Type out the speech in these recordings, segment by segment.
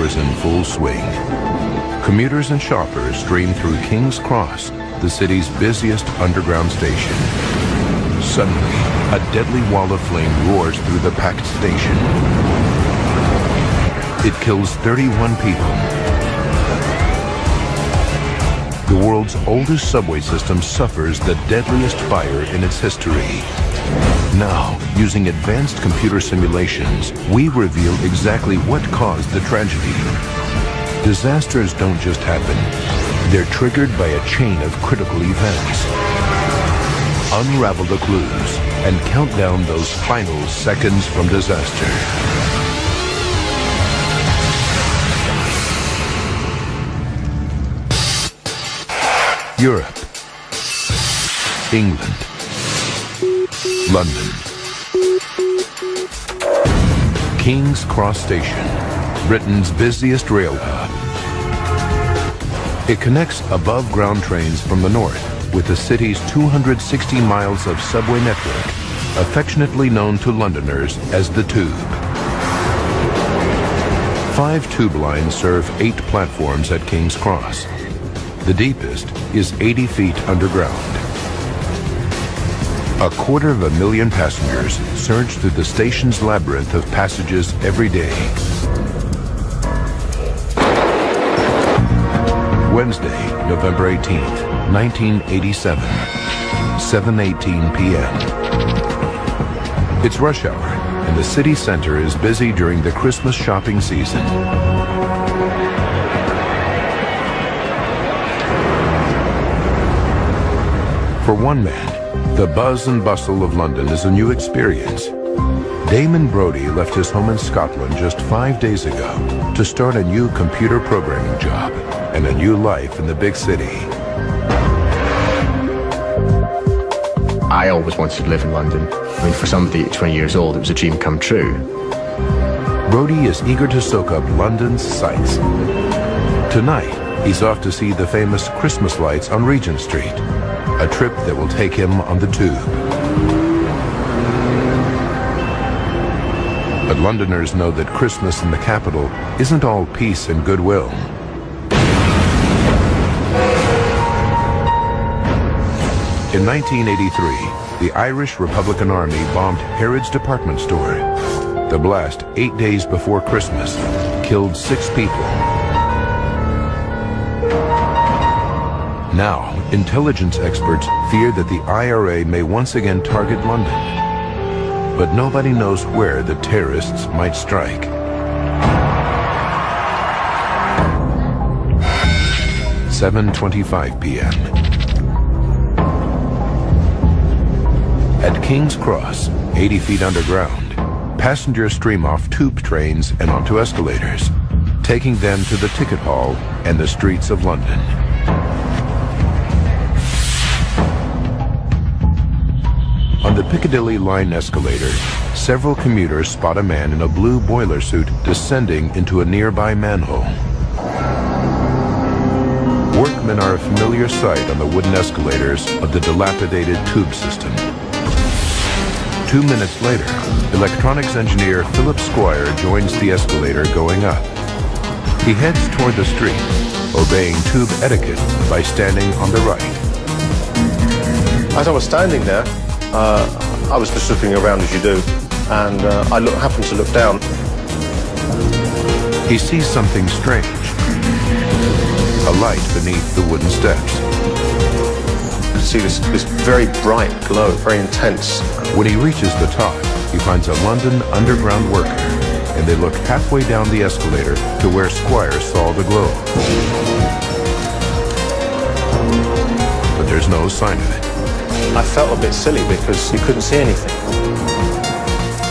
hour is in full swing. Commuters and shoppers stream through King's Cross, the city's busiest underground station. Suddenly, a deadly wall of flame roars through the packed station. It kills 31 people. The world's oldest subway system suffers the deadliest fire in its history. Now, using advanced computer simulations, we reveal exactly what caused the tragedy. Disasters don't just happen. They're triggered by a chain of critical events. Unravel the clues and count down those final seconds from disaster. Europe, England, London. King's Cross Station, Britain's busiest rail hub. It connects above-ground trains from the north with the city's 260 miles of subway network, affectionately known to Londoners as the Tube. 5 tube lines serve 8 platforms at King's Cross. The deepest is 80 feet underground. 250,000 passengers surge through the station's labyrinth of passages every day. Wednesday, November 18th, 1987, 7:18 p.m. It's rush hour, and the city center is busy during the Christmas shopping season. For one man, the buzz and bustle of London is a new experience. Damon Brodie left his home in Scotland just 5 days ago to start a new computer programming job and a new life in the big city. I always wanted to live in London. I mean, for somebody at 20 years old, it was a dream come true. Brodie is eager to soak up London's sights. Tonight, he's off to see the famous Christmas lights on Regent Street, a trip that will take him on the Tube. But Londoners know that Christmas in the capital isn't all peace and goodwill. In 1983, the Irish Republican Army bombed Harrods department store. The blast, 8 days before Christmas, killed 6 people. Now, intelligence experts fear that the IRA may once again target London. But nobody knows where the terrorists might strike. "7:25 p.m. At King's Cross, 80 feet underground, passengers stream off tube trains and onto escalators, taking them to the ticket hall and the streets of London. On the Piccadilly line escalator, several commuters spot a man in a blue boiler suit descending into a nearby manhole. Workmen are a familiar sight on the wooden escalators of the dilapidated tube system. 2 minutes later, electronics engineer Philip Squire joins the escalator going up. He heads toward the street, obeying tube etiquette by standing on the right. As I was standing there, I was just looking around as you do, and I happened to look down. He sees something strange. A light beneath the wooden steps. I could see this very bright glow, very intense. When he reaches the top, he finds a London underground worker, and they look halfway down the escalator to where Squire saw the glow. But there's no sign of it. I felt a bit silly because you couldn't see anything.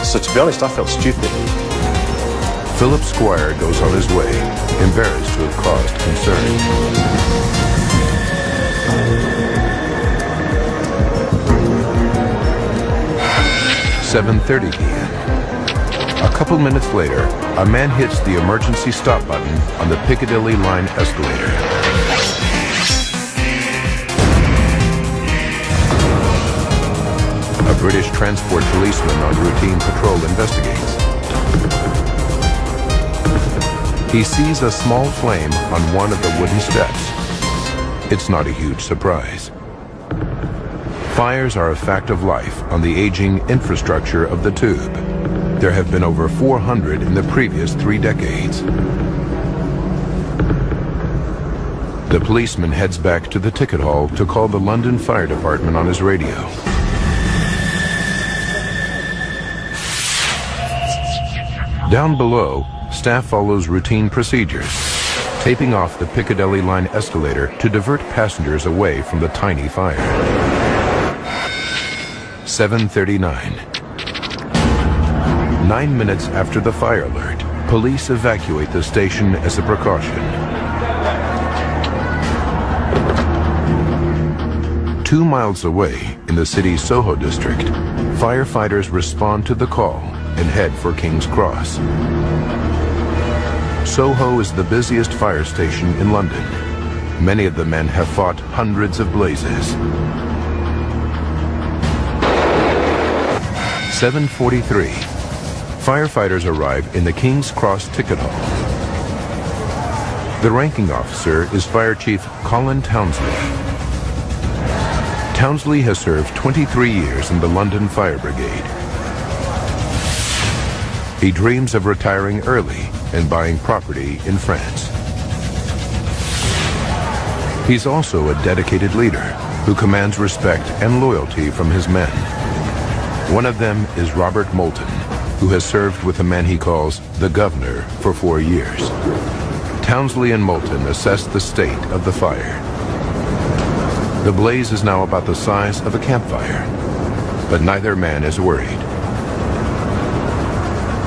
So to be honest, I felt stupid. Philip Squire goes on his way, embarrassed to have caused concern. "7:30 p.m. A couple minutes later, a man hits the emergency stop button on the Piccadilly line escalator. A British transport policeman on routine patrol investigates. He sees a small flame on one of the wooden steps. It's not a huge surprise. Fires are a fact of life on the aging infrastructure of the tube. There have been over 400 in the previous 3 decades. The policeman heads back to the ticket hall to call the London Fire Department on his radio. Down below, staff follows routine procedures, taping off the Piccadilly line escalator to divert passengers away from the tiny fire. 7:39. 9 minutes after the fire alert, police evacuate the station as a precaution. 2 miles away, in the city's Soho district, firefighters respond to the call and head for King's Cross. Soho is the busiest fire station in London. Many of the men have fought hundreds of blazes. 7:43. Firefighters arrive in the King's Cross ticket hall. The ranking officer is Fire Chief Colin Townsley. Townsley has served 23 years in the London Fire Brigade. He dreams of retiring early and buying property in France. He's also a dedicated leader who commands respect and loyalty from his men. One of them is Robert Moulton, who has served with a man he calls the Governor for 4 years. Townsley and Moulton assess the state of the fire. The blaze is now about the size of a campfire, but neither man is worried.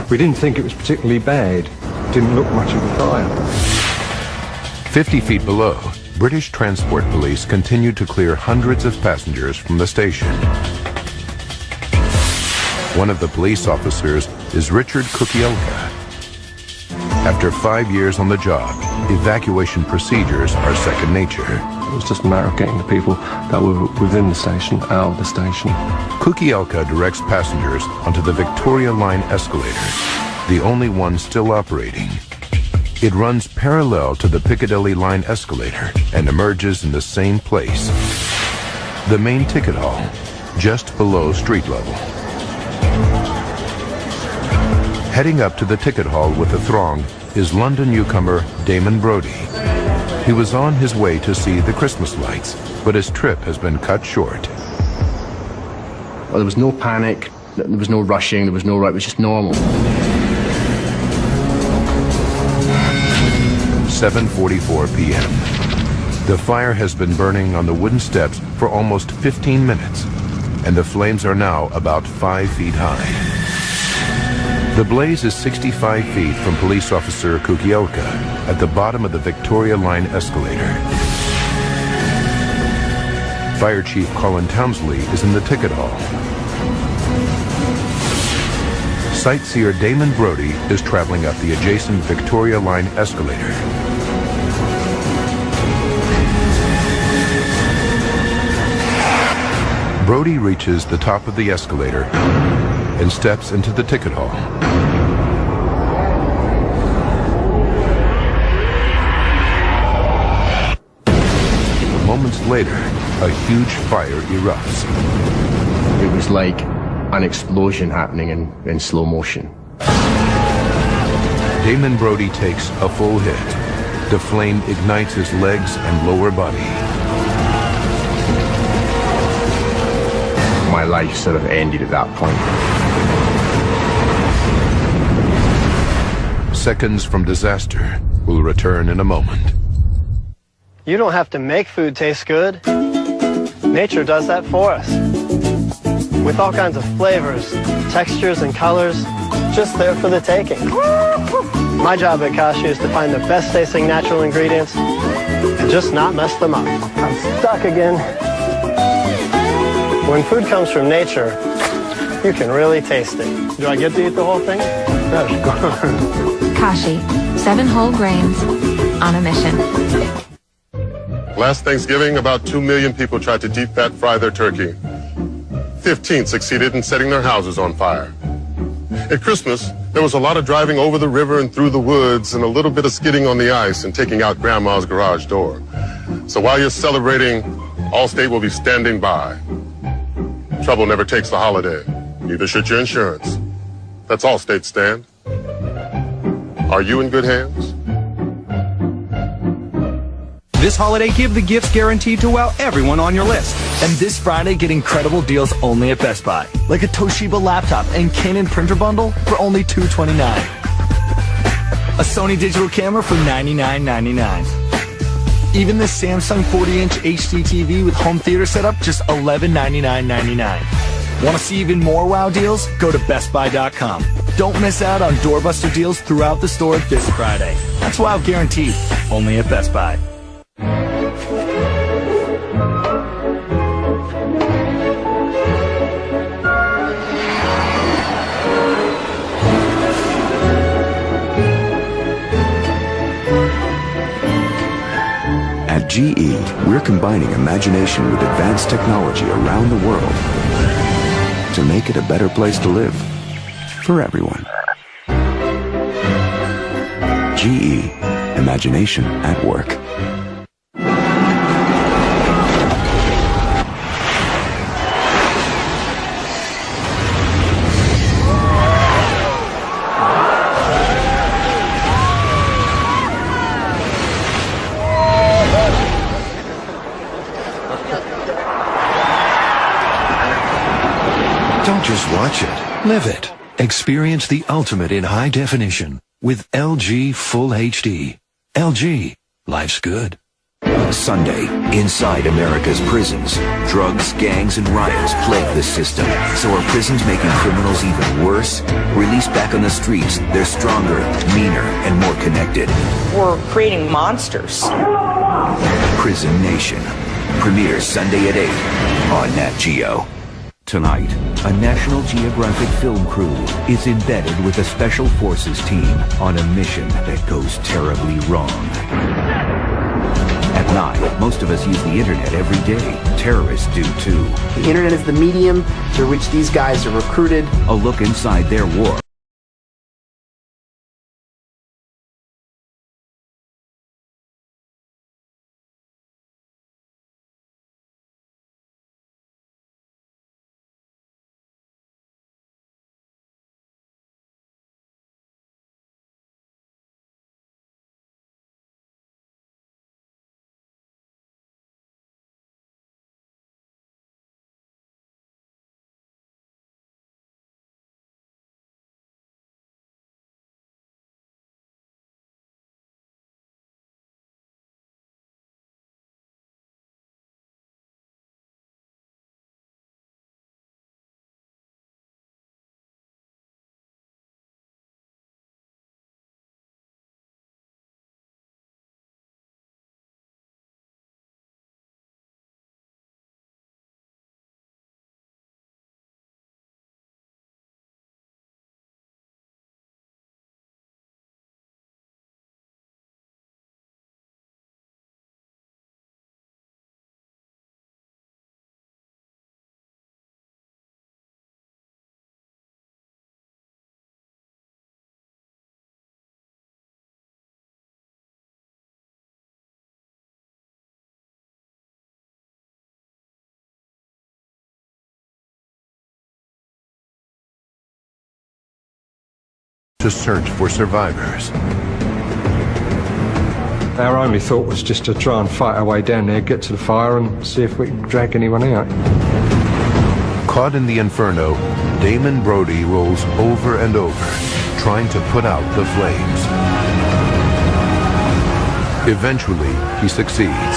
We didn't think it was particularly bad. Didn't look much of a fire. 50 feet below, British Transport Police continued to clear hundreds of passengers from the station. One of the police officers is Richard Kukielka. After 5 years on the job, evacuation procedures are second nature. It was just a matter of getting the people that were within the station out of the station. Kukielka directs passengers onto the Victoria Line escalator, the only one still operating. It runs parallel to the Piccadilly Line escalator and emerges in the same place, the main ticket hall, just below street level. Heading up to the ticket hall with the throng is London newcomer Damon Brodie. He was on his way to see the Christmas lights, but his trip has been cut short. Well, there was no panic, there was no rushing, there was no rush, it was just normal. 7:44 p.m. The fire has been burning on the wooden steps for almost 15 minutes, and the flames are now about 5 feet high. The blaze is 65 feet from police officer Kukielka at the bottom of the Victoria Line escalator. Fire Chief Colin Townsley is in the ticket hall. Sightseer Damon Brodie is traveling up the adjacent Victoria Line escalator. Brodie reaches the top of the escalator and steps into the ticket hall. Moments later, a huge fire erupts. It was like an explosion happening in slow motion. Damon Brodie takes a full hit. The flame ignites his legs and lower body. My life sort of ended at that point. Seconds from disaster will return in a moment. You don't have to make food taste good. Nature does that for us. With all kinds of flavors, textures, and colors, just there for the taking. My job at Kashi is to find the best tasting natural ingredients and just not mess them up. I'm stuck again. When food comes from nature, you can really taste it. Do I get to eat the whole thing? No. Kashi, 7 whole grains on a mission. Last Thanksgiving, about 2 million people tried to deep fat fry their turkey. 15 succeeded in setting their houses on fire. At Christmas, there was a lot of driving over the river and through the woods and a little bit of skidding on the ice and taking out Grandma's garage door. So while you're celebrating, Allstate will be standing by. Trouble never takes the holiday. Neither should your insurance. That's Allstate, Stan. Are you in good hands? This holiday, give the gifts guaranteed to wow everyone on your list. And this Friday, get incredible deals only at Best Buy. Like a Toshiba laptop and Canon printer bundle for only $229. A Sony digital camera for $99.99. Even the Samsung 40-inch HD TV with home theater setup, just $1199.99. Want to see even more wow deals? Go to BestBuy.com. Don't miss out on doorbuster deals throughout the store this Friday. That's wow guaranteed, only at Best Buy. At GE, we're combining imagination with advanced technology around the world to make it a better place to live for everyone. GE, imagination at work. Don't just watch it, live it. Experience the ultimate in high definition with LG Full HD. LG, life's good. Sunday, inside America's prisons, drugs, gangs, and riots plague the system. So are prisons making criminals even worse? Released back on the streets, they're stronger, meaner, and more connected. We're creating monsters. Prison Nation. Premieres Sunday at 8 on Nat Geo. Tonight, a National Geographic film crew is embedded with a Special Forces team on a mission that goes terribly wrong. At 9, most of us use the internet every day. Terrorists do too. The internet is the medium through which these guys are recruited. A look inside their war. To search for survivors. Our only thought was just to try and fight our way down there, get to the fire and see if we can drag anyone out. Caught in the Inferno, Damon Brody rolls over and over, trying to put out the flames. Eventually, he succeeds.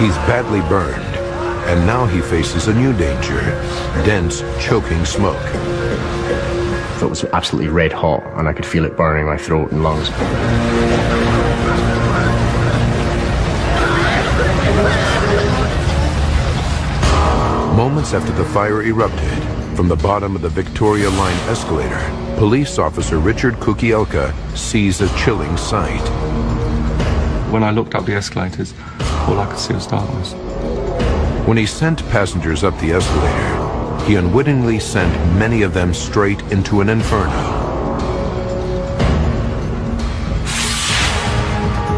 He's badly burned, and now he faces a new danger, dense, choking smoke. It was absolutely red hot, and I could feel it burning my throat and lungs. Moments after the fire erupted, from the bottom of the Victoria Line escalator, police officer Richard Kukielka sees a chilling sight. When I looked up the escalators, all I could see was darkness. When he sent passengers up the escalator, he unwittingly sent many of them straight into an inferno.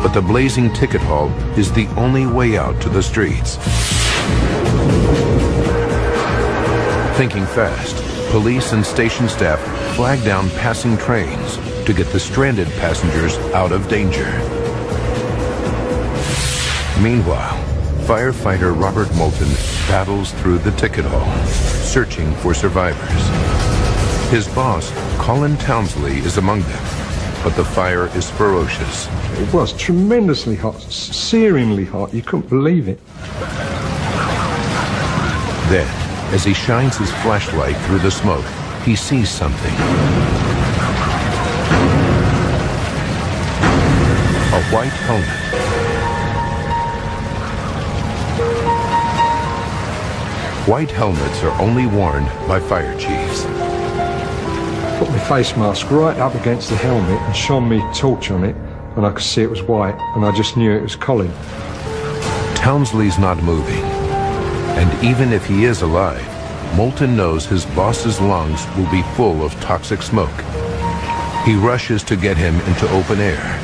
But the blazing ticket hall is the only way out to the streets. Thinking fast, police and station staff flag down passing trains to get the stranded passengers out of danger. Meanwhile, firefighter Robert Moulton battles through the ticket hall, searching for survivors. His boss, Colin Townsley, is among them, but the fire is ferocious. It was tremendously hot, searingly hot. You couldn't believe it. Then, as he shines his flashlight through the smoke, he sees something. A white helmet. White helmets are only worn by fire chiefs. Put my face mask right up against the helmet and shone me torch on it, and I could see it was white, and I just knew it was Colin. Townsley's not moving. And even if he is alive, Moulton knows his boss's lungs will be full of toxic smoke. He rushes to get him into open air.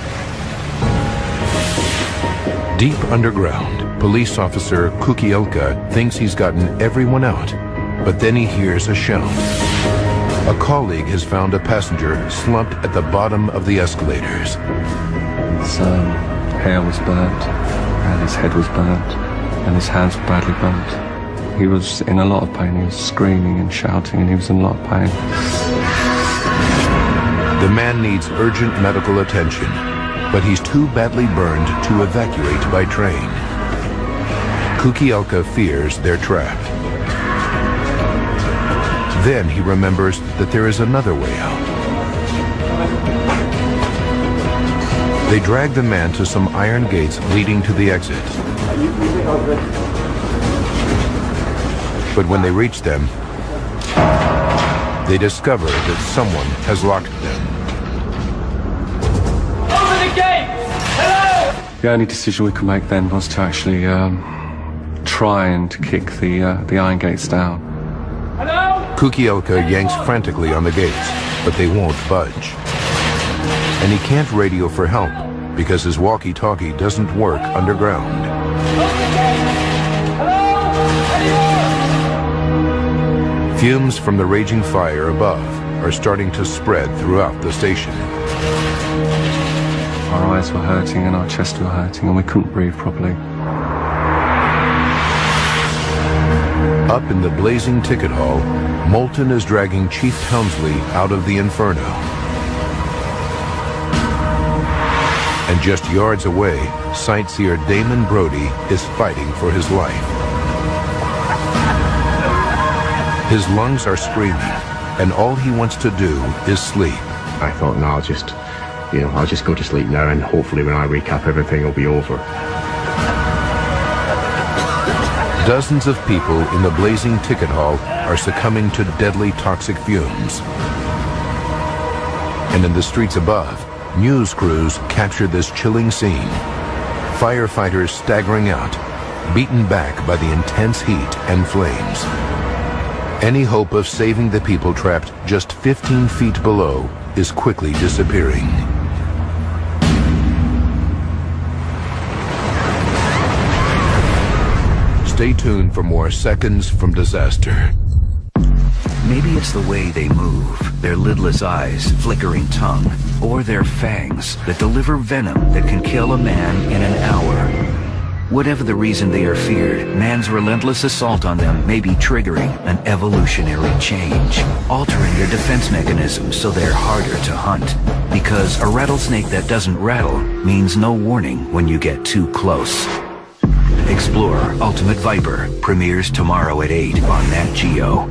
Deep underground, police officer Kukielka thinks he's gotten everyone out, but then he hears a shout. A colleague has found a passenger slumped at the bottom of the escalators. His hair was burnt, and his head was burnt, and his hands were badly burnt. He was in a lot of pain. He was screaming and shouting, and he was in a lot of pain. The man needs urgent medical attention, but he's too badly burned to evacuate by train. Kukielka fears they're trapped. Then he remembers that there is another way out. They drag the man to some iron gates leading to the exit. But when they reach them, they discover that someone has locked them. Open the gates! Hello! The only decision we could make then was to actually try and to kick the iron gates down. Kukielka yanks frantically on the gates, but they won't budge. And he can't radio for help because his walkie-talkie doesn't work underground. Fumes from the raging fire above are starting to spread throughout the station. Our eyes were hurting and our chests were hurting and we couldn't breathe properly. Up in the blazing ticket hall, Moulton is dragging Chief Townsley out of the Inferno. And just yards away, sightseer Damon Brody is fighting for his life. His lungs are screaming, and all he wants to do is sleep. I thought, no, I'll just go to sleep now, and hopefully when I wake up, everything will be over. Dozens of people in the blazing ticket hall are succumbing to deadly toxic fumes. And in the streets above, news crews capture this chilling scene. Firefighters staggering out, beaten back by the intense heat and flames. Any hope of saving the people trapped just 15 feet below is quickly disappearing. Stay tuned for more Seconds from Disaster. Maybe it's the way they move, their lidless eyes, flickering tongue, or their fangs that deliver venom that can kill a man in an hour. Whatever the reason they are feared, man's relentless assault on them may be triggering an evolutionary change, altering their defense mechanisms so they're harder to hunt. Because a rattlesnake that doesn't rattle means no warning when you get too close. Explorer Ultimate Viper premieres tomorrow at 8 on Nat Geo.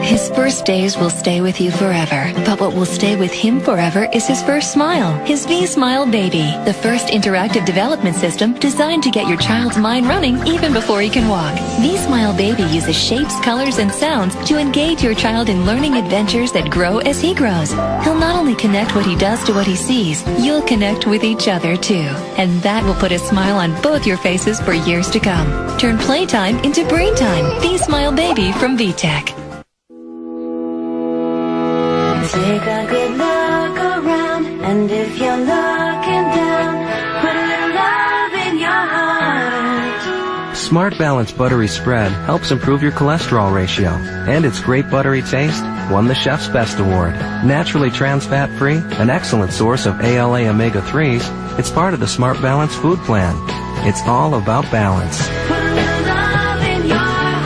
His first days will stay with you forever, but what will stay with him forever is his first smile, his V-Smile Baby, the first interactive development system designed to get your child's mind running even before he can walk. V-Smile Baby uses shapes, colors, and sounds to engage your child in learning adventures that grow as he grows. He'll not only connect what he does to what he sees, you'll connect with each other too. And that will put a smile on both your faces for years to come. Turn playtime into brain time. V-Smile Baby from VTech. Take a good look around, and if you're looking down, put a little love in your heart. Smart Balance Buttery Spread helps improve your cholesterol ratio, and its great buttery taste won the Chef's Best Award. Naturally trans fat free, an excellent source of ALA omega-3s, it's part of the Smart Balance food plan. It's all about balance. Put a little love in your heart.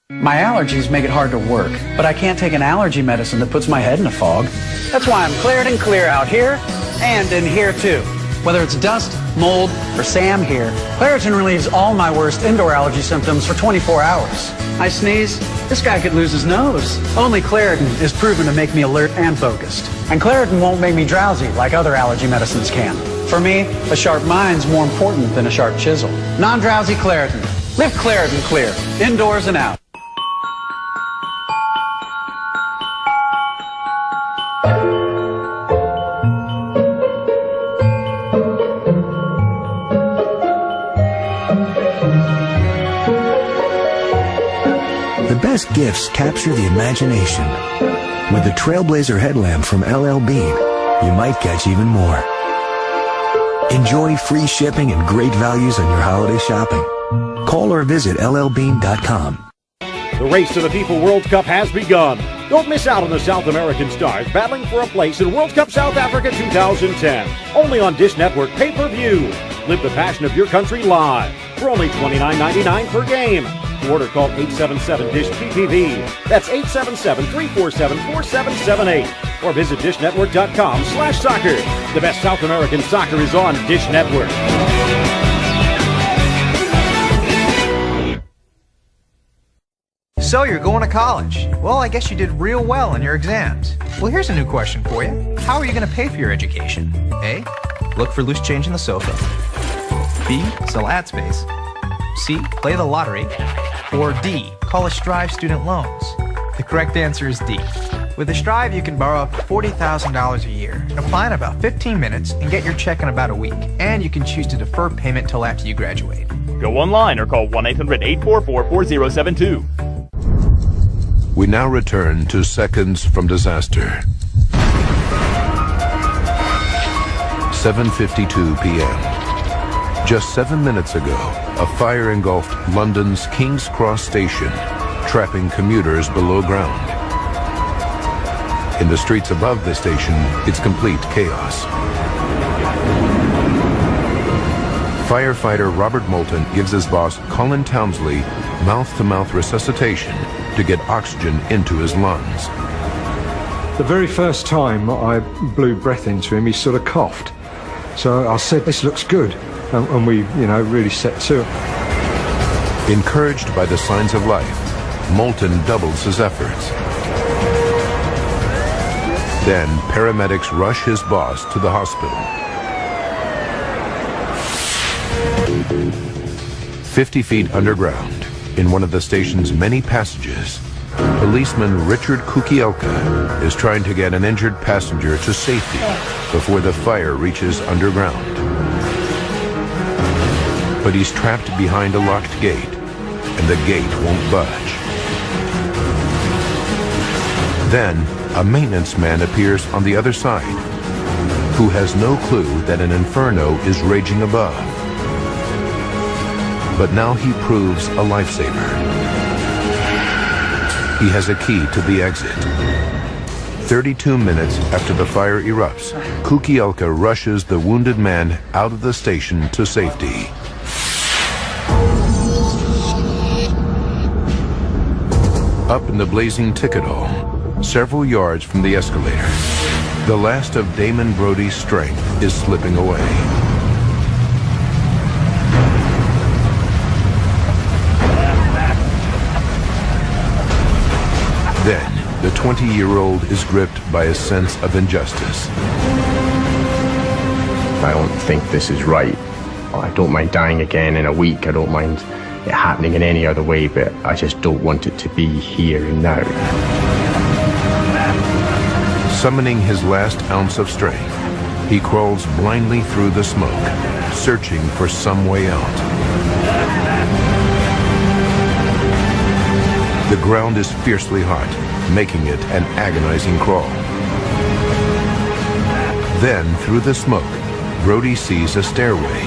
My allergies make it hard to work, but I can't take an allergy medicine that puts my head in a fog. That's why I'm Claritin Clear out here and in here too. Whether it's dust, mold, or Sam here, Claritin relieves all my worst indoor allergy symptoms for 24 hours. I sneeze, this guy could lose his nose. Only Claritin is proven to make me alert and focused. And Claritin won't make me drowsy like other allergy medicines can. For me, a sharp mind's more important than a sharp chisel. Non-drowsy Claritin. Live Claritin Clear, indoors and out. The best gifts capture the imagination. With the Trailblazer headlamp from LL Bean, you might catch even more. Enjoy free shipping and great values on your holiday shopping. Call or visit llbean.com. The Race to the FIFA World Cup has begun. Don't miss out on the South American stars battling for a place in World Cup South Africa 2010. Only on Dish Network pay-per-view. Live the passion of your country live for only $29.99 per game. To order, call 877-DISH-PPV. That's 877-347-4778. Or visit dishnetwork.com/soccer. The best South American soccer is on Dish Network. So you're going to college. Well, I guess you did real well in your exams. Well, here's a new question for you. How are you going to pay for your education? A, look for loose change in the sofa. B, sell ad space. C, play the lottery. Or D, call a Strive student loans. The correct answer is D. With a Strive, you can borrow up to $40,000 a year and apply in about 15 minutes and get your check in about a week. And you can choose to defer payment till after you graduate. Go online or call 1-800-844-4072. We now return to seconds from disaster. 7:52 p.m. Just 7 minutes ago, a fire engulfed London's King's Cross station, trapping commuters below ground. In the streets above the station, it's complete chaos. Firefighter Robert Moulton gives his boss, Colin Townsley, mouth-to-mouth resuscitation to get oxygen into his lungs. The very first time I blew breath into him, he sort of coughed. So I said, this looks good. And we, really set to it. Encouraged by the signs of life, Moulton doubles his efforts. Then paramedics rush his boss to the hospital. 50 feet underground, in one of the station's many passages, policeman Richard Kukielka is trying to get an injured passenger to safety before the fire reaches underground. But he's trapped behind a locked gate, and the gate won't budge. Then, a maintenance man appears on the other side, who has no clue that an inferno is raging above. But now he proves a lifesaver. He has a key to the exit. 32 minutes after the fire erupts, Kukielka rushes the wounded man out of the station to safety. Up in the blazing ticket hall, several yards from the escalator, the last of Damon Brody's strength is slipping away. Then, the 20-year-old is gripped by a sense of injustice. I don't think this is right. I don't mind dying again in a week. I don't mind it happening in any other way, but I just don't want it to be here and now. Summoning his last ounce of strength, he crawls blindly through the smoke, searching for some way out. The ground is fiercely hot, making it an agonizing crawl. Then, through the smoke, Brody sees a stairway.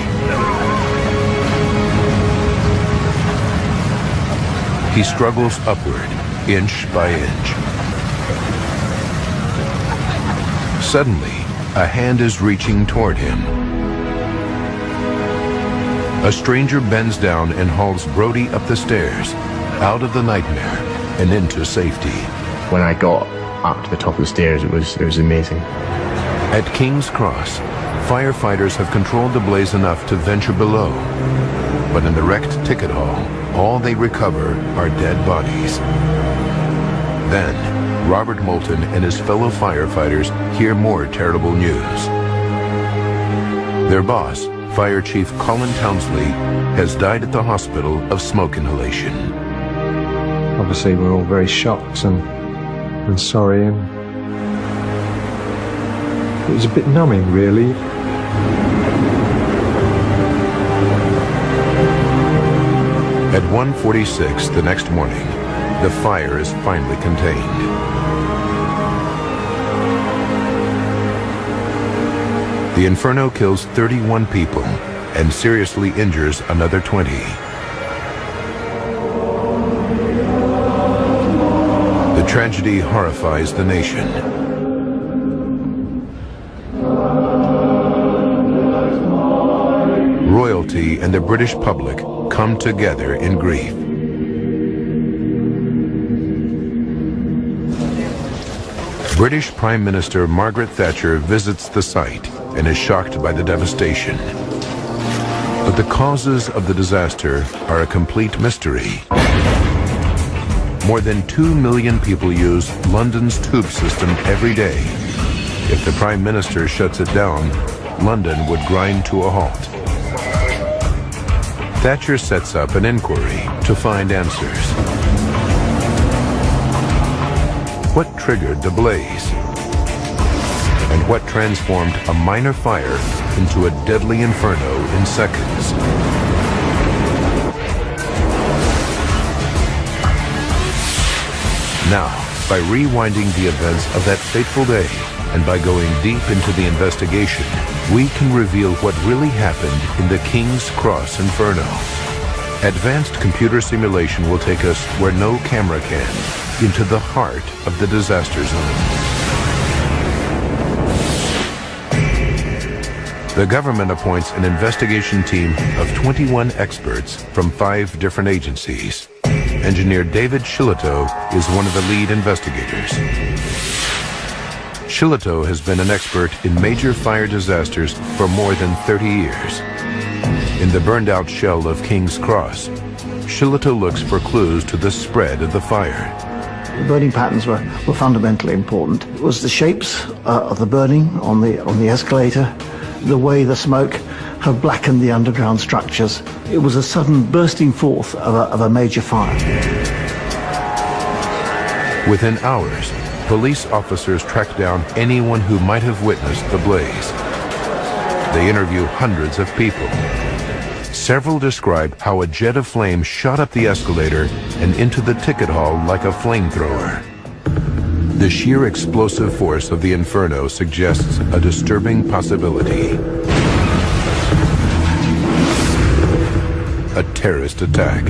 He struggles upward, inch by inch. Suddenly, a hand is reaching toward him. A stranger bends down and hauls Brody up the stairs, out of the nightmare and into safety. When I got up to the top of the stairs, it was amazing. At King's Cross, firefighters have controlled the blaze enough to venture below. But in the wrecked ticket hall, all they recover are dead bodies. Then, Robert Moulton and his fellow firefighters hear more terrible news. Their boss, Fire Chief Colin Townsley, has died at the hospital of smoke inhalation. Obviously, we're all very shocked and sorry, and it was a bit numbing, really. At 1:46 the next morning, the fire is finally contained. The Inferno kills 31 people and seriously injures another 20. The tragedy horrifies the nation. Royalty and the British public come together in grief. British Prime Minister Margaret Thatcher visits the site and is shocked by the devastation. But the causes of the disaster are a complete mystery. More than 2 million people use London's tube system every day. If the Prime Minister shuts it down, London would grind to a halt. Thatcher sets up an inquiry to find answers. What triggered the blaze? And what transformed a minor fire into a deadly inferno in seconds? Now, by rewinding the events of that fateful day, and by going deep into the investigation, we can reveal what really happened in the King's Cross Inferno. Advanced computer simulation will take us where no camera can, into the heart of the disaster zone. The government appoints an investigation team of 21 experts from 5 different agencies. Engineer David Shillito is one of the lead investigators. Shillito has been an expert in major fire disasters for more than 30 years. In the burned-out shell of King's Cross, Shillito looks for clues to the spread of the fire. The burning patterns were fundamentally important. It was the shapes of the burning on the escalator, the way the smoke had blackened the underground structures. It was a sudden bursting forth of a major fire. Within hours, police officers track down anyone who might have witnessed the blaze. They interview hundreds of people. Several describe how a jet of flame shot up the escalator and into the ticket hall like a flamethrower. The sheer explosive force of the Inferno suggests a disturbing possibility. A terrorist attack.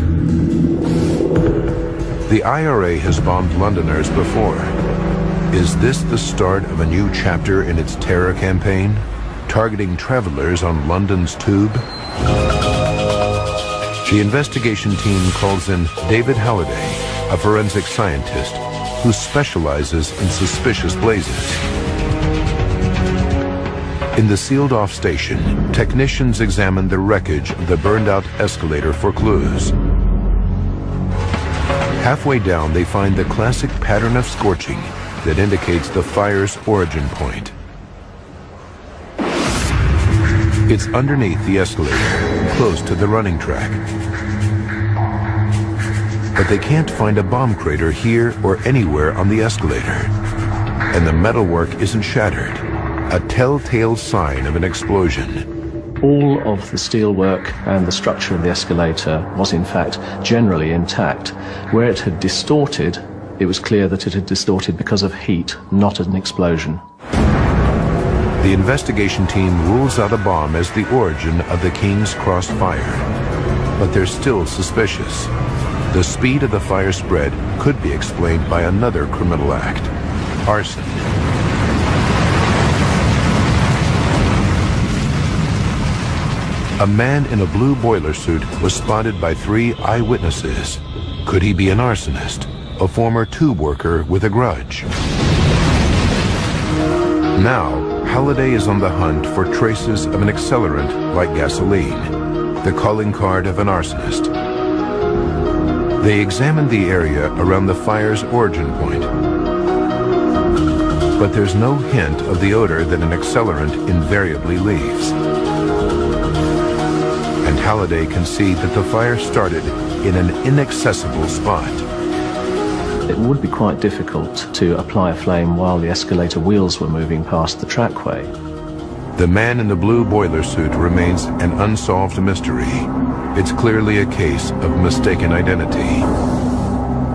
The IRA has bombed Londoners before. Is this the start of a new chapter in its terror campaign, targeting travelers on London's tube? The investigation team calls in David Halliday, a forensic scientist who specializes in suspicious blazes. In the sealed-off station, technicians examine the wreckage of the burned-out escalator for clues. Halfway down, they find the classic pattern of scorching that indicates the fire's origin point. It's underneath the escalator, close to the running track. But they can't find a bomb crater here or anywhere on the escalator. And the metalwork isn't shattered, a telltale sign of an explosion. All of the steelwork and the structure of the escalator was in fact generally intact. Where it had distorted It was clear that it had distorted because of heat, not as an explosion. The investigation team rules out a bomb as the origin of the King's Cross fire. But they're still suspicious. The speed of the fire spread could be explained by another criminal act: arson. A man in a blue boiler suit was spotted by 3 eyewitnesses. Could he be an arsonist, a former tube worker with a grudge? Now, Halliday is on the hunt for traces of an accelerant like gasoline, the calling card of an arsonist. They examined the area around the fire's origin point, but there's no hint of the odor that an accelerant invariably leaves. And Halliday can see that the fire started in an inaccessible spot. It would be quite difficult to apply a flame while the escalator wheels were moving past the trackway. The man in the blue boiler suit remains an unsolved mystery. It's clearly a case of mistaken identity.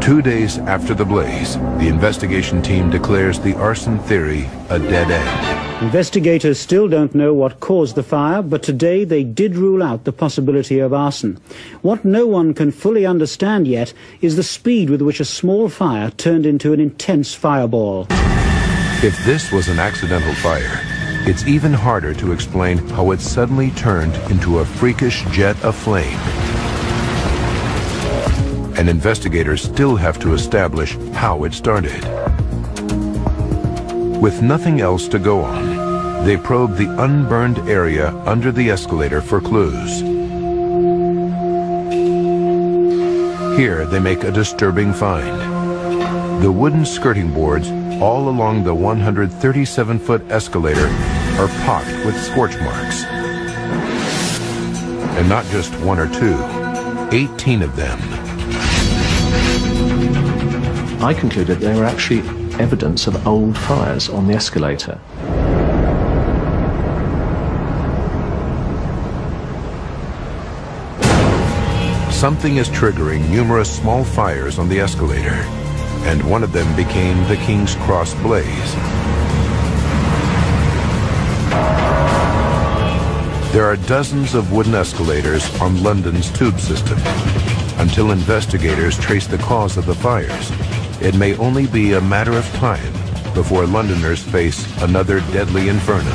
2 days after the blaze, the investigation team declares the arson theory a dead end. Investigators still don't know what caused the fire, but today they did rule out the possibility of arson. What no one can fully understand yet is the speed with which a small fire turned into an intense fireball. If this was an accidental fire, it's even harder to explain how it suddenly turned into a freakish jet of flame. And investigators still have to establish how it started. With nothing else to go on, they probe the unburned area under the escalator for clues. Here they make a disturbing find. The wooden skirting boards all along the 137-foot escalator are pocked with scorch marks. And not just 1 or 2, 18 of them. I concluded they were actually evidence of old fires on the escalator. Something is triggering numerous small fires on the escalator, and one of them became the King's Cross blaze. There are dozens of wooden escalators on London's tube system. Until investigators trace the cause of the fires, it may only be a matter of time before Londoners face another deadly inferno.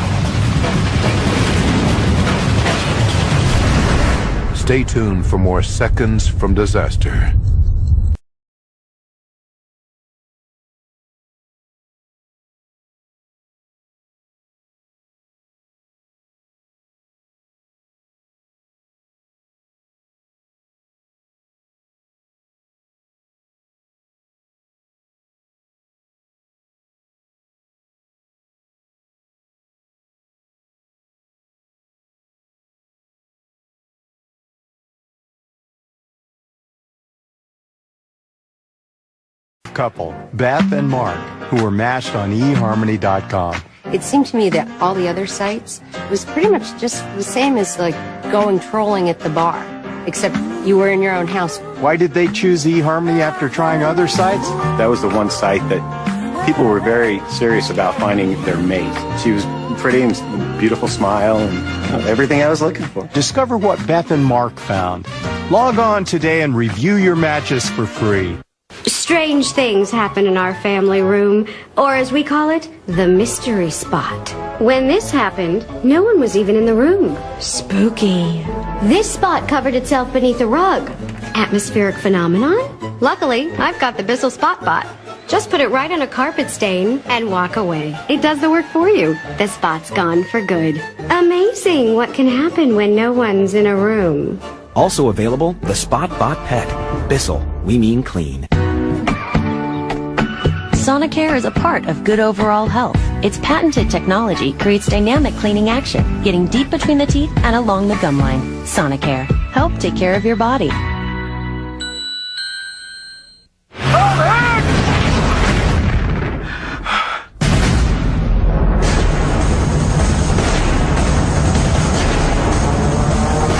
Stay tuned for more Seconds from Disaster. Couple, Beth and Mark, who were matched on eHarmony.com. It seemed to me that all the other sites was pretty much just the same as like going trolling at the bar, except you were in your own house. Why did they choose eHarmony after trying other sites? That was the one site that people were very serious about finding their mate. She was pretty and beautiful smile and everything I was looking for. Discover what Beth and Mark found. Log on today and review your matches for free. Strange things happen in our family room, or as we call it, the mystery spot. When this happened, no one was even in the room. Spooky. This spot covered itself beneath a rug. Atmospheric phenomenon? Luckily, I've got the Bissell Spot Bot. Just put it right on a carpet stain and walk away. It does the work for you. The spot's gone for good. Amazing what can happen when no one's in a room. Also available, the Spot Bot Pet. Bissell, we mean clean. Sonicare is a part of good overall health. Its patented technology creates dynamic cleaning action, getting deep between the teeth and along the gum line. Sonicare. Help take care of your body.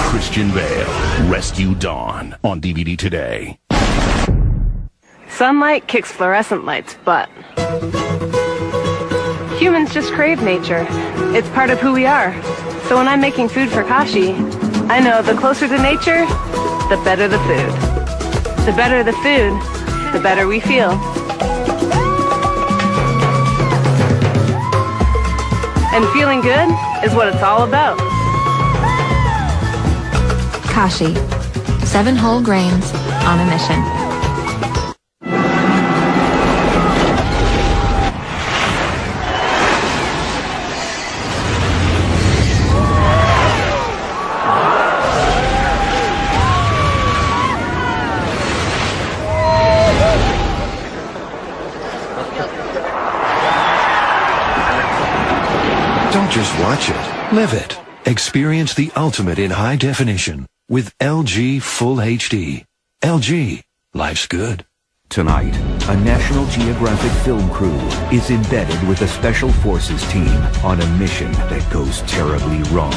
Christian Bale, Rescue Dawn, on DVD today. Sunlight kicks fluorescent lights' butt. Humans just crave nature. It's part of who we are. So when I'm making food for Kashi, I know the closer to nature, the better the food. The better the food, the better we feel. And feeling good is what it's all about. Kashi. 7 whole grains on a mission. Don't just watch it, live it. Experience the ultimate in high definition with LG Full HD. LG, life's good. Tonight, a National Geographic film crew is embedded with a Special Forces team on a mission that goes terribly wrong.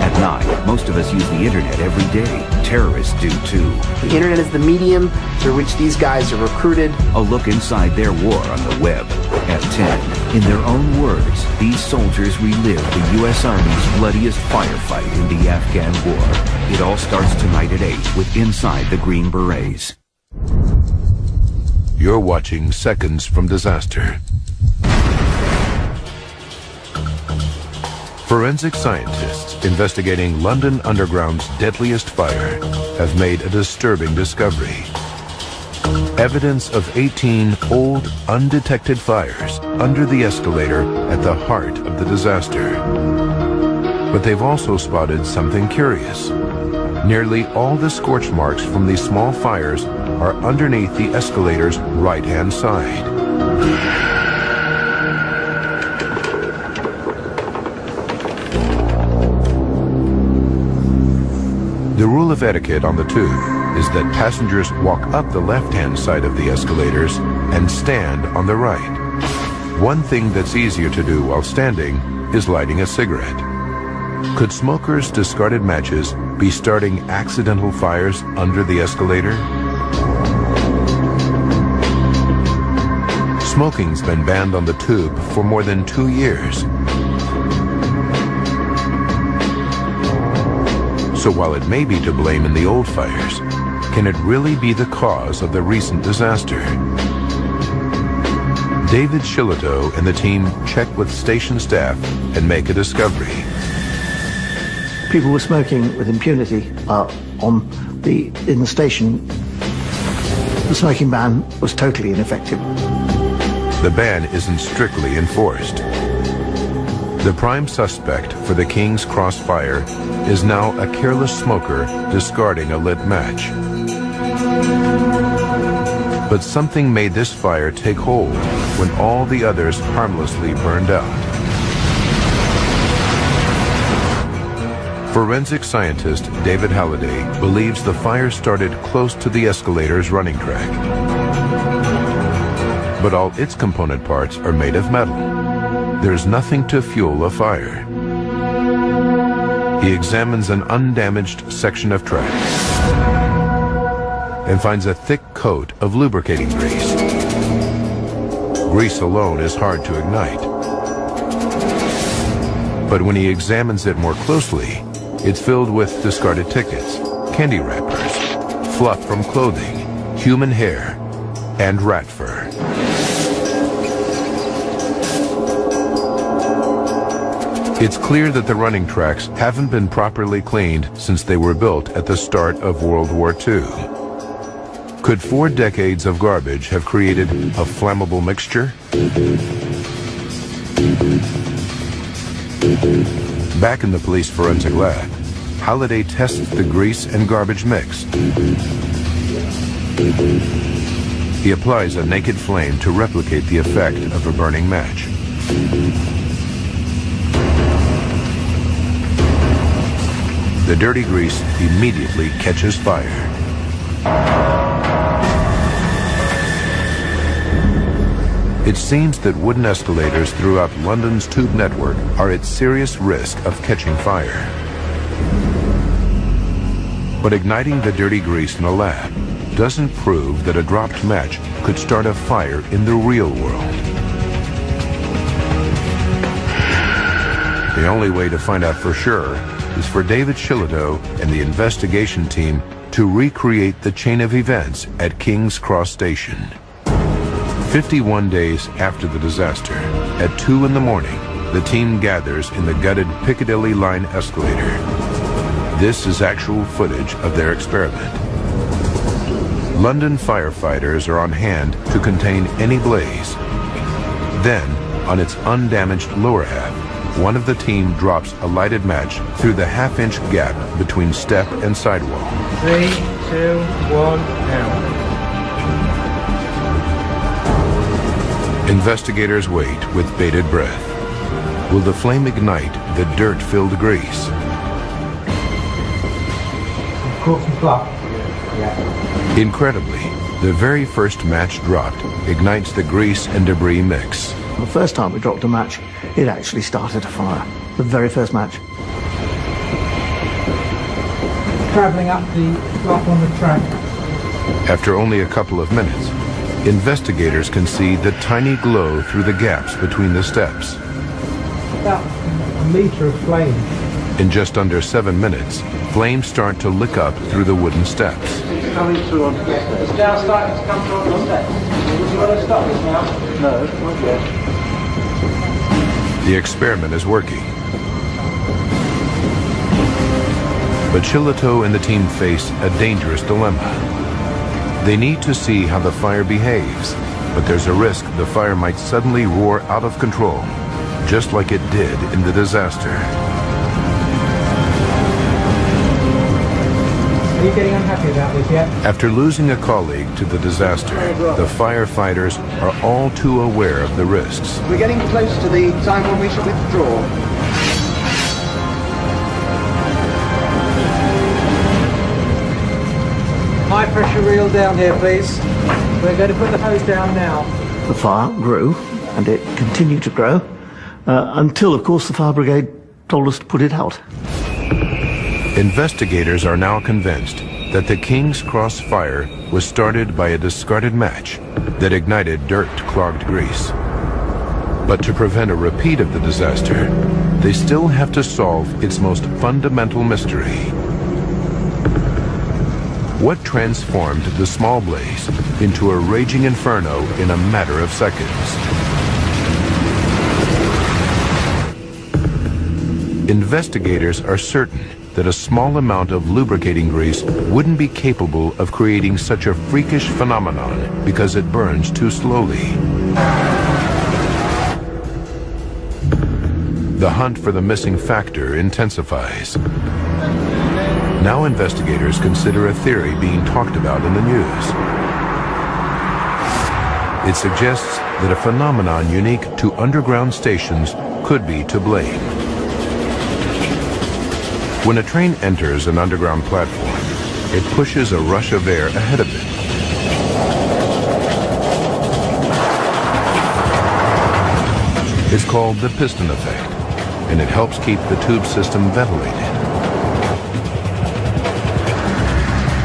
At night, most of us use the internet every day. Terrorists do too. The internet is the medium through which these guys are recruited. A look inside their war on the web. At 10, in their own words, these soldiers relive the U.S. Army's bloodiest firefight in the Afghan War. It all starts tonight at 8 with Inside the Green Berets. You're watching Seconds from Disaster. Forensic scientists investigating London Underground's deadliest fire have made a disturbing discovery. Evidence of 18 old, undetected fires under the escalator at the heart of the disaster. But they've also spotted something curious. Nearly all the scorch marks from these small fires are underneath the escalator's right-hand side. The rule of etiquette on the tube is that passengers walk up the left-hand side of the escalators and stand on the right. One thing that's easier to do while standing is lighting a cigarette. Could smokers' discarded matches be starting accidental fires under the escalator? Smoking's been banned on the tube for more than 2 years. So while it may be to blame in the old fires, can it really be the cause of the recent disaster? David Shillito and the team check with station staff and make a discovery. People were smoking with impunity in the station. The smoking ban was totally ineffective. The ban isn't strictly enforced. The prime suspect for the King's Cross fire is now a careless smoker discarding a lit match. But something made this fire take hold when all the others harmlessly burned out. Forensic scientist David Halliday believes the fire started close to the escalator's running track. But all its component parts are made of metal. There's nothing to fuel a fire. He examines an undamaged section of track and finds a thick coat of lubricating grease. Grease alone is hard to ignite. But when he examines it more closely, it's filled with discarded tickets, candy wrappers, fluff from clothing, human hair, and rat fur. It's clear that the running tracks haven't been properly cleaned since they were built at the start of World War II. Could 4 decades of garbage have created a flammable mixture? Back in the police forensic lab, Halliday tests the grease and garbage mix. He applies a naked flame to replicate the effect of a burning match. The dirty grease immediately catches fire. It seems that wooden escalators throughout London's tube network are at serious risk of catching fire. But igniting the dirty grease in a lab doesn't prove that a dropped match could start a fire in the real world. The only way to find out for sure is for David Shillito and the investigation team to recreate the chain of events at King's Cross Station. 51 days after the disaster, at 2 in the morning, the team gathers in the gutted Piccadilly line escalator. This is actual footage of their experiment. London firefighters are on hand to contain any blaze. Then, on its undamaged lower half, one of the team drops a lighted match through the half-inch gap between step and sidewall. 3, 2, 1, now. Investigators wait with bated breath. Will the flame ignite the dirt-filled grease? Incredibly, the very first match dropped ignites the grease and debris mix. The first time we dropped a match, it actually started a fire. The very first match. Travelling up on the track. After only a couple of minutes, investigators can see the tiny glow through the gaps between the steps. About a metre of flame. In just under 7 minutes, flames start to lick up through the wooden steps. It's coming through on the steps. It's now starting to come through on the steps. You want to stop this now? No, not yet. The experiment is working. But Shillito and the team face a dangerous dilemma. They need to see how the fire behaves, but there's a risk the fire might suddenly roar out of control, just like it did in the disaster. Are you getting unhappy about this yet? After losing a colleague to the disaster, the firefighters are all too aware of the risks. We're getting close to the time when we should withdraw. High pressure reel down here, please. We're going to put the hose down now. The fire grew, and it continued to grow, until, of course, the fire brigade told us to put it out. Investigators are now convinced that the King's Cross fire was started by a discarded match that ignited dirt-clogged grease. But to prevent a repeat of the disaster, they still have to solve its most fundamental mystery. What transformed the small blaze into a raging inferno in a matter of seconds? Investigators are certain that a small amount of lubricating grease wouldn't be capable of creating such a freakish phenomenon because it burns too slowly. The hunt for the missing factor intensifies. Now investigators consider a theory being talked about in the news. It suggests that a phenomenon unique to underground stations could be to blame. When a train enters an underground platform, it pushes a rush of air ahead of it. It's called the piston effect, and it helps keep the tube system ventilated.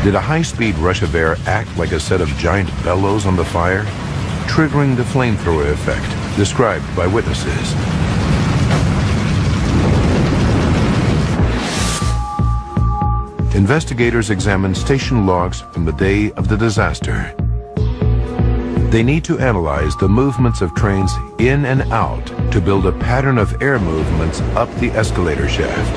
Did a high-speed rush of air act like a set of giant bellows on the fire, triggering the flamethrower effect described by witnesses? Investigators examine station logs from the day of the disaster. They need to analyze the movements of trains in and out to build a pattern of air movements up the escalator shaft.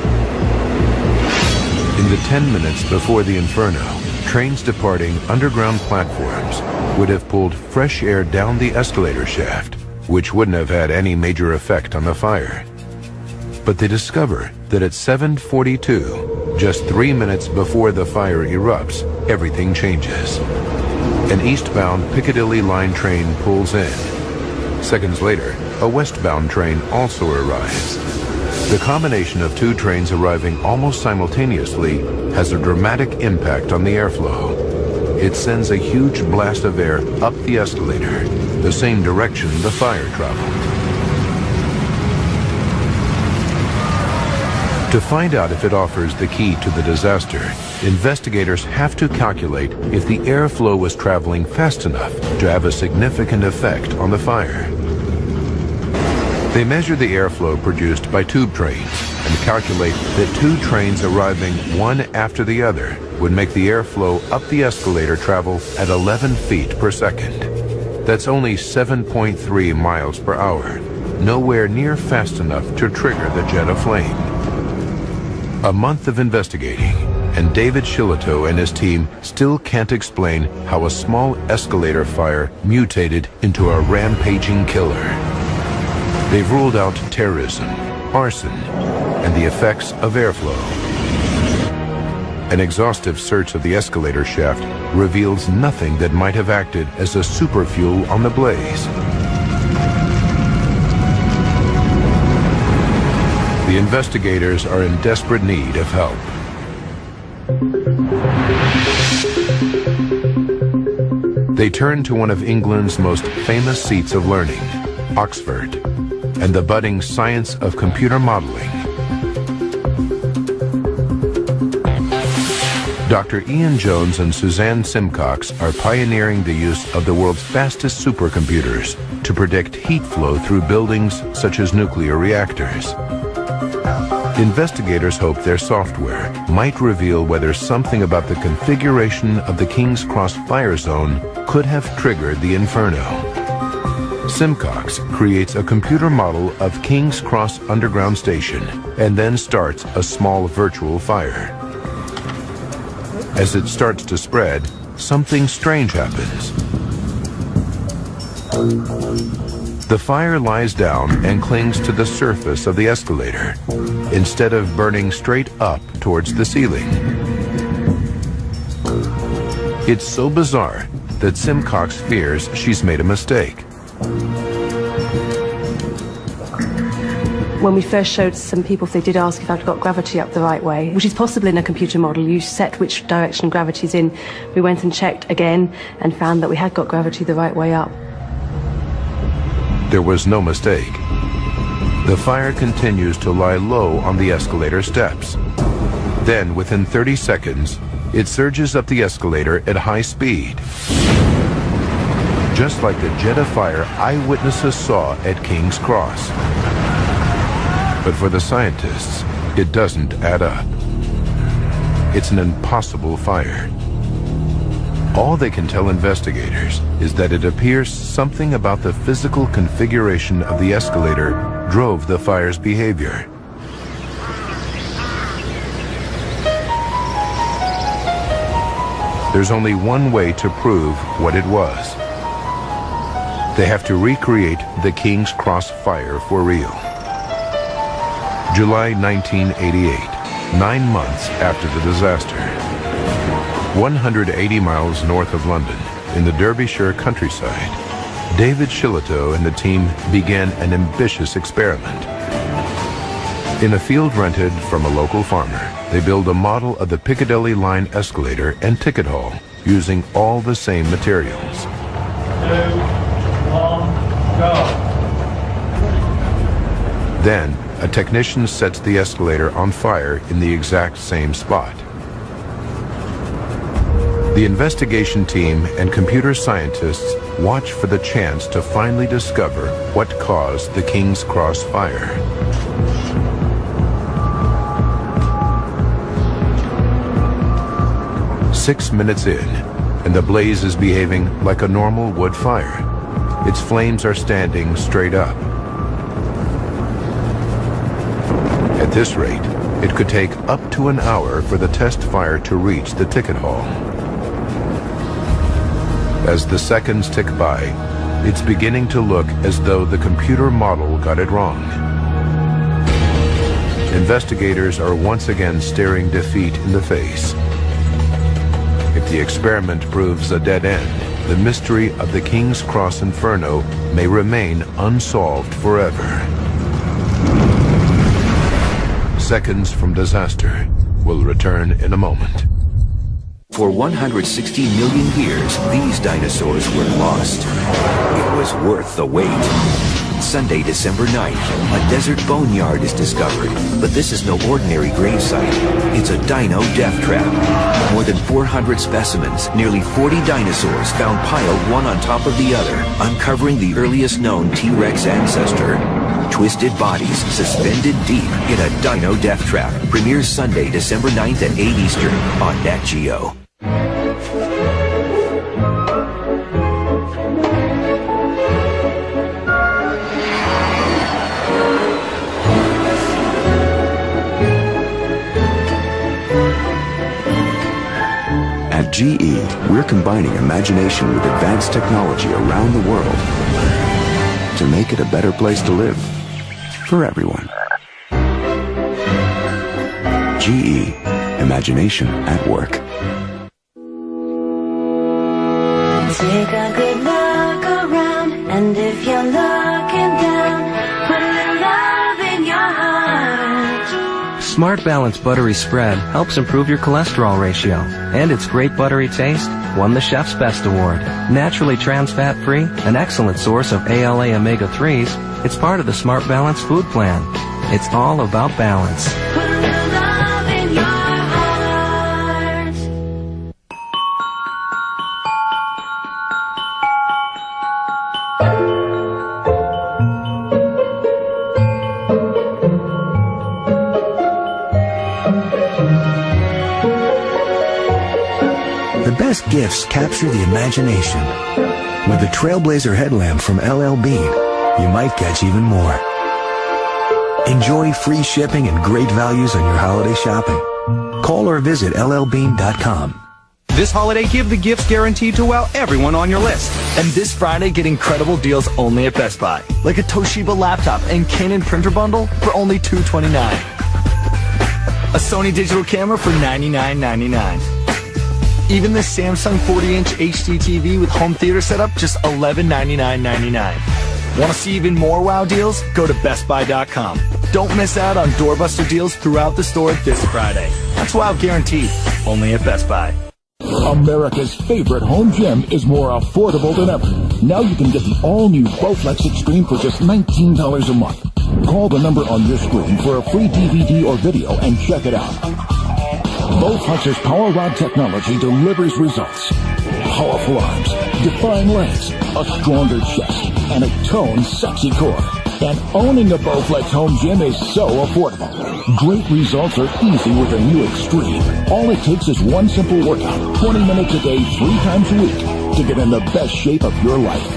In the 10 minutes before the Inferno, trains departing underground platforms would have pulled fresh air down the escalator shaft, which wouldn't have had any major effect on the fire. But they discover that at 7:42, just 3 minutes before the fire erupts, everything changes. An eastbound Piccadilly line train pulls in. Seconds later, a westbound train also arrives. The combination of two trains arriving almost simultaneously has a dramatic impact on the airflow. It sends a huge blast of air up the escalator, the same direction the fire traveled. To find out if it offers the key to the disaster, investigators have to calculate if the airflow was traveling fast enough to have a significant effect on the fire. They measure the airflow produced by tube trains and calculate that 2 trains arriving one after the other would make the airflow up the escalator travel at 11 feet per second. That's only 7.3 miles per hour, nowhere near fast enough to trigger the jet of flame. A month of investigating, and David Shillito and his team still can't explain how a small escalator fire mutated into a rampaging killer. They've ruled out terrorism, arson, and the effects of airflow. An exhaustive search of the escalator shaft reveals nothing that might have acted as a superfuel on the blaze. The investigators are in desperate need of help. They turn to one of England's most famous seats of learning, Oxford, and the budding science of computer modeling. Dr. Ian Jones and Suzanne Simcox are pioneering the use of the world's fastest supercomputers to predict heat flow through buildings such as nuclear reactors. Investigators hope their software might reveal whether something about the configuration of the King's Cross fire zone could have triggered the Inferno. Simcox creates a computer model of King's Cross Underground Station and then starts a small virtual fire. As it starts to spread, something strange happens. The fire lies down and clings to the surface of the escalator, instead of burning straight up towards the ceiling. It's so bizarre that Simcox fears she's made a mistake. When we first showed some people, they did ask if I'd got gravity up the right way, which is possible in a computer model. You set which direction gravity's in. We went and checked again and found that we had got gravity the right way up. There was no mistake. The fire continues to lie low on the escalator steps. Then, within 30 seconds, it surges up the escalator at high speed. Just like the jet of fire eyewitnesses saw at King's Cross. But for the scientists, it doesn't add up. It's an impossible fire. All they can tell investigators is that it appears something about the physical configuration of the escalator drove the fire's behavior. There's only one way to prove what it was. They have to recreate the King's Cross fire for real. July 1988, 9 months after the disaster. 180 miles north of London, in the Derbyshire countryside, David Shillito and the team began an ambitious experiment. In a field rented from a local farmer, they build a model of the Piccadilly line escalator and ticket hall using all the same materials. 2, 1, go. Then, a technician sets the escalator on fire in the exact same spot. The investigation team and computer scientists watch for the chance to finally discover what caused the King's Cross fire. "6 minutes in, and the blaze is behaving like a normal wood fire. Its flames are standing straight up. At this rate, it could take up to an hour for the test fire to reach the ticket hall. As the seconds tick by, it's beginning to look as though the computer model got it wrong. Investigators are once again staring defeat in the face. If the experiment proves a dead end, the mystery of the King's Cross Inferno may remain unsolved forever. Seconds from disaster will return in a moment. For 160 million years, these dinosaurs were lost. It was worth the wait. Sunday, December 9th, a desert boneyard is discovered. But this is no ordinary grave site. It's a dino death trap. More than 400 specimens, nearly 40 dinosaurs found piled one on top of the other, uncovering the earliest known T-Rex ancestor. Twisted bodies suspended deep in a dino death trap. Premieres Sunday, December 9th at 8 Eastern on Nat Geo. At GE, we're combining imagination with advanced technology around the world to make it a better place to live for everyone. GE, imagination at work. Take a good look around, and if you're looking down, put a little love in your heart. Smart Balance Buttery Spread helps improve your cholesterol ratio, and its great buttery taste won the Chef's Best Award. Naturally trans fat free, an excellent source of ALA omega-3s, it's part of the Smart Balance food plan. It's all about balance. Put a little love in your heart. The best gifts capture the imagination. With the Trailblazer headlamp from LL Bean, you might catch even more. Enjoy free shipping and great values on your holiday shopping. Call or visit llbean.com. This holiday, give the gifts guaranteed to wow everyone on your list. And this Friday, get incredible deals only at Best Buy. Like a Toshiba laptop and Canon printer bundle for only $229. A Sony digital camera for $99.99. Even the Samsung 40-inch HD TV with home theater setup, just $1199.99. Want to see even more wow deals? Go to BestBuy.com. Don't miss out on doorbuster deals throughout the store this Friday. That's wow guaranteed, only at Best Buy. America's favorite home gym is more affordable than ever. Now you can get the all-new Bowflex Extreme for just $19 a month. Call the number on your screen for a free DVD or video and check it out. Bowflex's Power Rod technology delivers results. Powerful arms, defined legs, a stronger chest, and a toned, sexy core. And owning a Bowflex home gym is so affordable. Great results are easy with a new Extreme. All it takes is one simple workout, 20 minutes a day, 3 times a week, to get in the best shape of your life.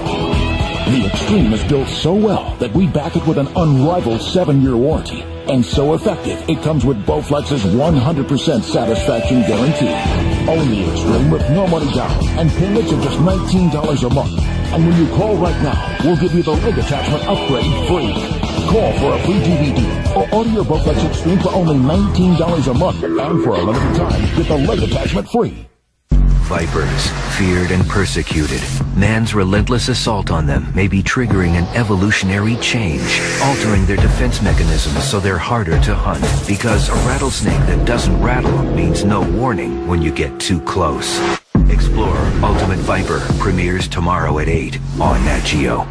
The Extreme is built so well that we back it with an unrivaled 7-year warranty. And so effective, it comes with Bowflex's 100% satisfaction guarantee. Own the Extreme with no money down and payments of just $19 a month. And when you call right now, we'll give you the leg attachment upgrade free. Call for a free DVD or order your Bowflex Extreme for only $19 a month. And for a limited time, get the leg attachment free. Vipers, feared and persecuted. Man's relentless assault on them may be triggering an evolutionary change, altering their defense mechanisms so they're harder to hunt. Because a rattlesnake that doesn't rattle means no warning when you get too close. Explore Ultimate Viper premieres tomorrow at 8 on Nat Geo.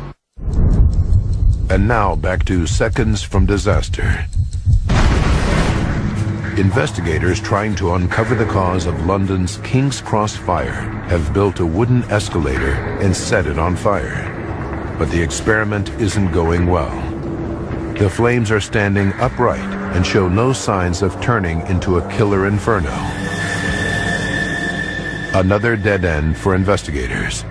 And now back to Seconds from Disaster. Investigators trying to uncover the cause of London's King's Cross fire have built a wooden escalator and set it on fire. But the experiment isn't going well. The flames are standing upright and show no signs of turning into a killer inferno. Another dead end for investigators.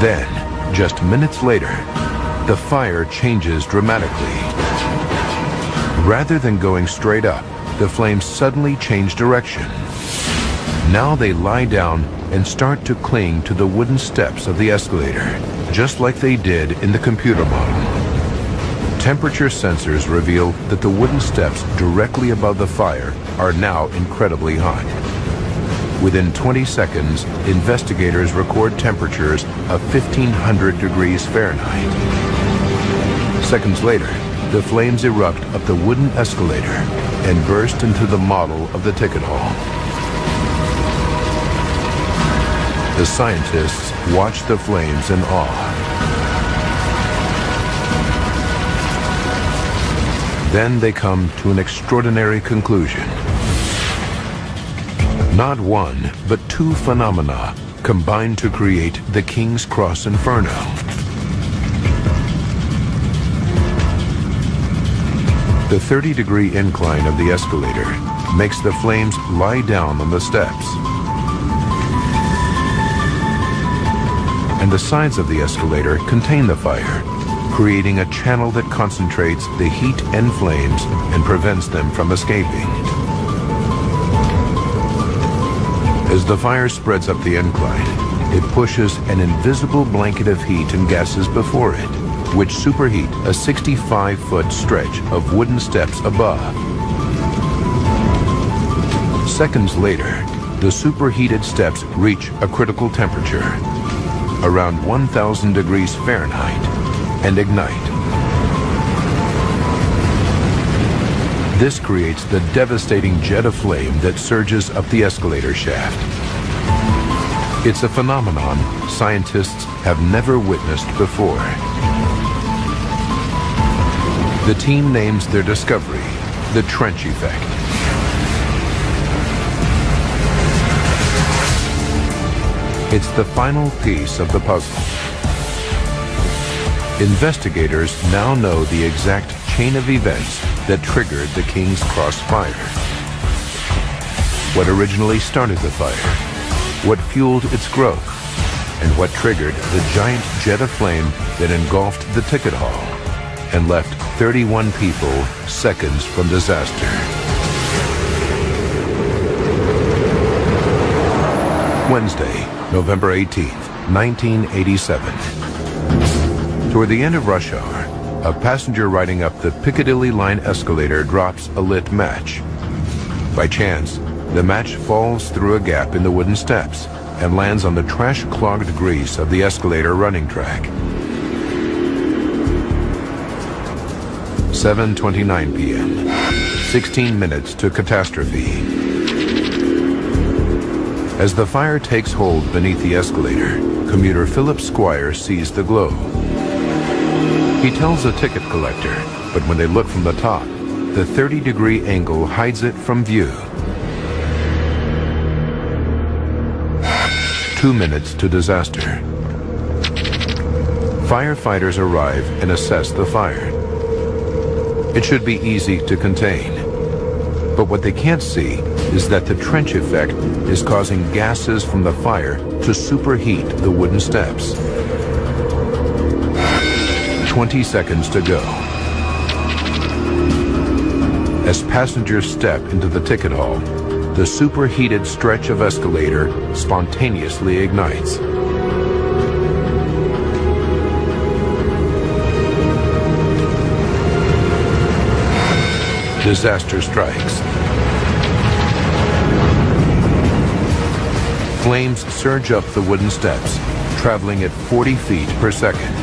Then, just minutes later, the fire changes dramatically. Rather than going straight up, the flames suddenly change direction. Now they lie down and start to cling to the wooden steps of the escalator, just like they did in the computer model. Temperature sensors reveal that the wooden steps directly above the fire are now incredibly hot. Within 20 seconds, investigators record temperatures of 1,500 degrees Fahrenheit. Seconds later, the flames erupt up the wooden escalator and burst into the model of the ticket hall. The scientists watch the flames in awe. Then they come to an extraordinary conclusion. Not one, but two phenomena combine to create the King's Cross Inferno. The 30-degree incline of the escalator makes the flames lie down on the steps. And the sides of the escalator contain the fire, creating a channel that concentrates the heat and flames and prevents them from escaping. As the fire spreads up the incline, it pushes an invisible blanket of heat and gases before it, which superheat a 65-foot stretch of wooden steps above. Seconds later, the superheated steps reach a critical temperature, around 1,000 degrees Fahrenheit, and ignite. This creates the devastating jet of flame that surges up the escalator shaft. It's a phenomenon scientists have never witnessed before. The team names their discovery the trench effect. It's the final piece of the puzzle. Investigators now know the exact chain of events that triggered the King's Cross fire. What originally started the fire, what fueled its growth, and what triggered the giant jet of flame that engulfed the ticket hall and left 31 people seconds from disaster. Wednesday, November 18th, 1987. Toward the end of rush hour, a passenger riding up the Piccadilly line escalator drops a lit match. By chance, the match falls through a gap in the wooden steps and lands on the trash-clogged grease of the escalator running track. 7:29 p.m. 16 minutes to catastrophe. As the fire takes hold beneath the escalator, commuter Philip Squire sees the glow. He tells a ticket collector, but when they look from the top, the 30-degree angle hides it from view. 2 minutes to disaster. Firefighters arrive and assess the fire. It should be easy to contain. But what they can't see is that the trench effect is causing gases from the fire to superheat the wooden steps. 20 seconds to go. As passengers step into the ticket hall, the superheated stretch of escalator spontaneously ignites. Disaster strikes. Flames surge up the wooden steps, traveling at 40 feet per second.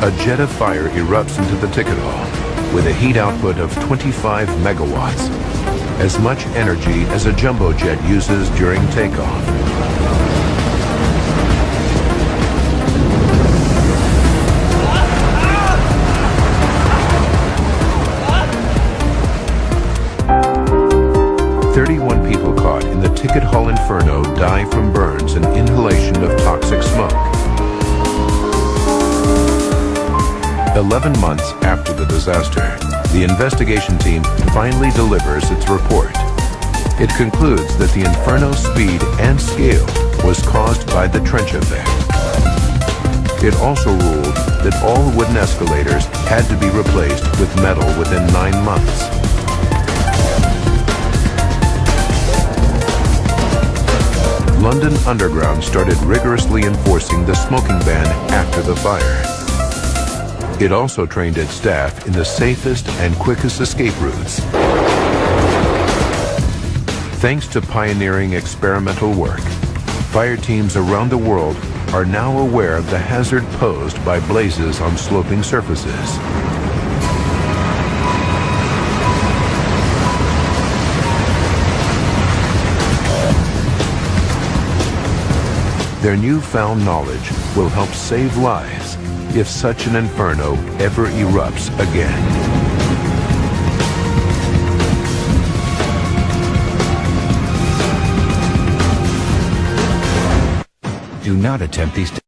A jet of fire erupts into the ticket hall with a heat output of 25 megawatts, as much energy as a jumbo jet uses during takeoff. People caught in the ticket hall inferno die from burns and inhalation of toxic smoke. 11 months after the disaster, the investigation team finally delivers its report. It concludes that the inferno's speed and scale was caused by the trench effect. It also ruled that all wooden escalators had to be replaced with metal within 9 months. London Underground started rigorously enforcing the smoking ban after the fire. It also trained its staff in the safest and quickest escape routes. Thanks to pioneering experimental work, fire teams around the world are now aware of the hazard posed by blazes on sloping surfaces. Their newfound knowledge will help save lives if such an inferno ever erupts again. Do not attempt these